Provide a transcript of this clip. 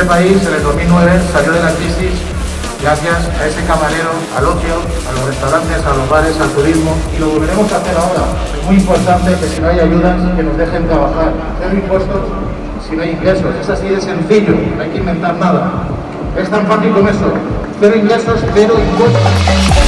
Este país en el 2009 salió de la crisis gracias a ese camarero, al ocio, a los restaurantes, a los bares, al turismo, y lo volveremos a hacer ahora. Es muy importante que si no hay ayudas, que nos dejen trabajar. Cero impuestos si no hay ingresos. Es así de sencillo, no hay que inventar nada. Es tan fácil como eso. Cero ingresos, cero impuestos.